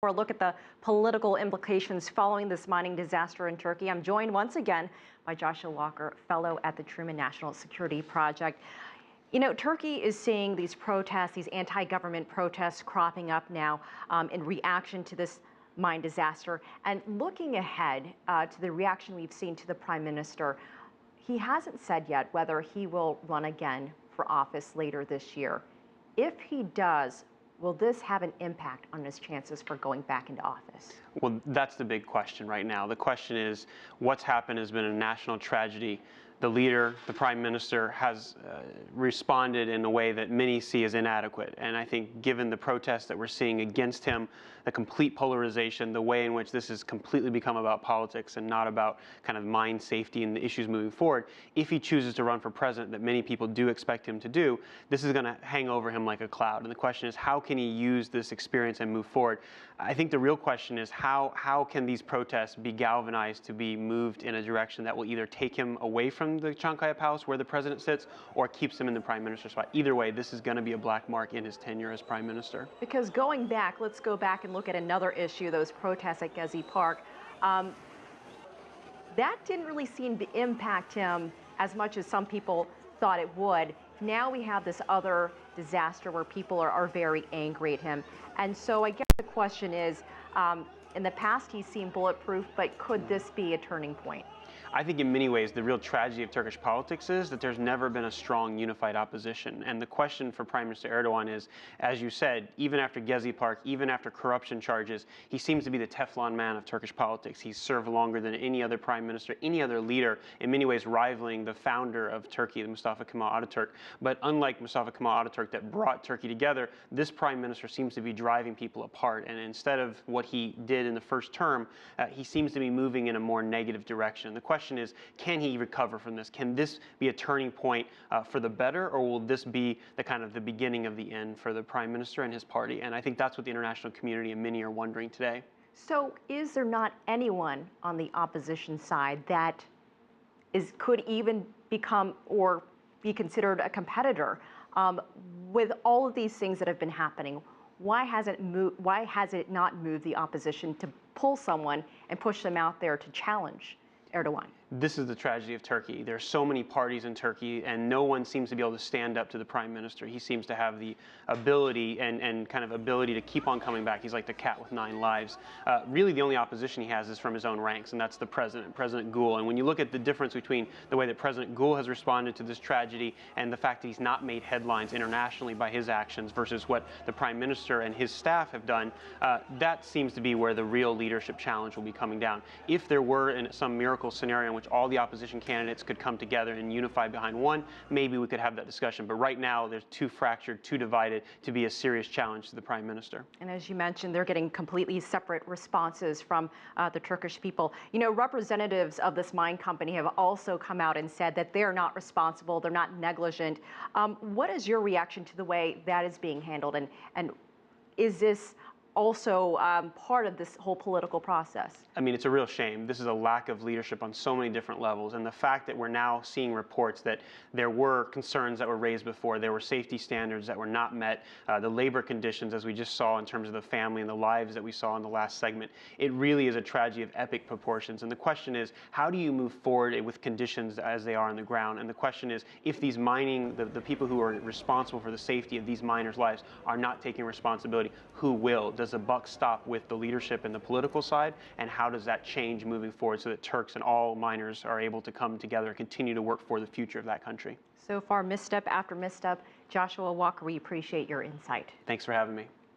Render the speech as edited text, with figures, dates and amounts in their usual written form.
For a look at the political implications following this mining disaster in Turkey. I'm joined once again by Joshua Walker, fellow at the Truman National Security Project. You know, Turkey is seeing these protests, these anti-government protests cropping up now in reaction to this mine disaster. And looking ahead to the reaction we've seen to the Prime Minister, he hasn't said yet whether he will run again for office later this year. If he does, will this have an impact on his chances for going back into office? Well, that's the big question right now. The question is, what's happened has been a national tragedy. The leader, the prime minister, has responded in a way that many see as inadequate. And I think given the protests that we're seeing against him, the complete polarization, the way in which this has completely become about politics and not about kind of mine safety and the issues moving forward, if he chooses to run for president, that many people do expect him to do, this is going to hang over him like a cloud. And the question is, how can he use this experience and move forward? I think the real question is, how can these protests be galvanized to be moved in a direction that will either take him away from the Çankaya Palace where the president sits or keeps him in the prime minister's spot. Either way, this is going to be a black mark in his tenure as prime minister. Because going back, let's go back and look at another issue, those protests at Gezi Park. That didn't really seem to impact him as much as some people thought it would. Now we have this other disaster where people are very angry at him. And so I guess the question is, in the past he's seemed bulletproof, but could this be a turning point? I think in many ways the real tragedy of Turkish politics is that there's never been a strong unified opposition. And the question for Prime Minister Erdogan is, as you said, even after Gezi Park, even after corruption charges, he seems to be the Teflon man of Turkish politics. He's served longer than any other prime minister, any other leader, in many ways rivaling the founder of Turkey, Mustafa Kemal Ataturk. But unlike Mustafa Kemal Ataturk that brought Turkey together, this prime minister seems to be driving people apart. And instead of what he did in the first term, he seems to be moving in a more negative direction. The question is, can he recover from this? Can this be a turning point for the better, or will this be the kind of the beginning of the end for the prime minister and his party? And I think that's what the international community and many are wondering today. So is there not anyone on the opposition side that could even become or be considered a competitor with all of these things that have been happening? Why has it not moved the opposition to pull someone and push them out there to challenge Erdogan? This is the tragedy of Turkey. There are so many parties in Turkey, and no one seems to be able to stand up to the prime minister. He seems to have the ability and kind of ability to keep on coming back. He's like the cat with 9 lives. Really, the only opposition he has is from his own ranks, and that's the president, President Gül. And when you look at the difference between the way that President Gül has responded to this tragedy and the fact that he's not made headlines internationally by his actions versus what the prime minister and his staff have done, that seems to be where the real leadership challenge will be coming down. If there were in some miracle scenario in which all the opposition candidates could come together and unify behind one, maybe we could have that discussion. But right now, there's too fractured, too divided to be a serious challenge to the prime minister. And as you mentioned, they're getting completely separate responses from the Turkish people. You know, representatives of this mine company have also come out and said that they're not responsible, they're not negligent. What is your reaction to the way that is being handled? And is this also part of this whole political process? I mean, it's a real shame. This is a lack of leadership on so many different levels. And the fact that we're now seeing reports that there were concerns that were raised before, there were safety standards that were not met, the labor conditions, as we just saw in terms of the family and the lives that we saw in the last segment, it really is a tragedy of epic proportions. And the question is, how do you move forward with conditions as they are on the ground? And the question is, if these mining, the people who are responsible for the safety of these miners' lives are not taking responsibility, who will? Does the buck stop with the leadership and the political side? And how does that change moving forward so that Turks and all miners are able to come together and continue to work for the future of that country? So far, misstep after misstep. Joshua Walker, we appreciate your insight. Thanks for having me.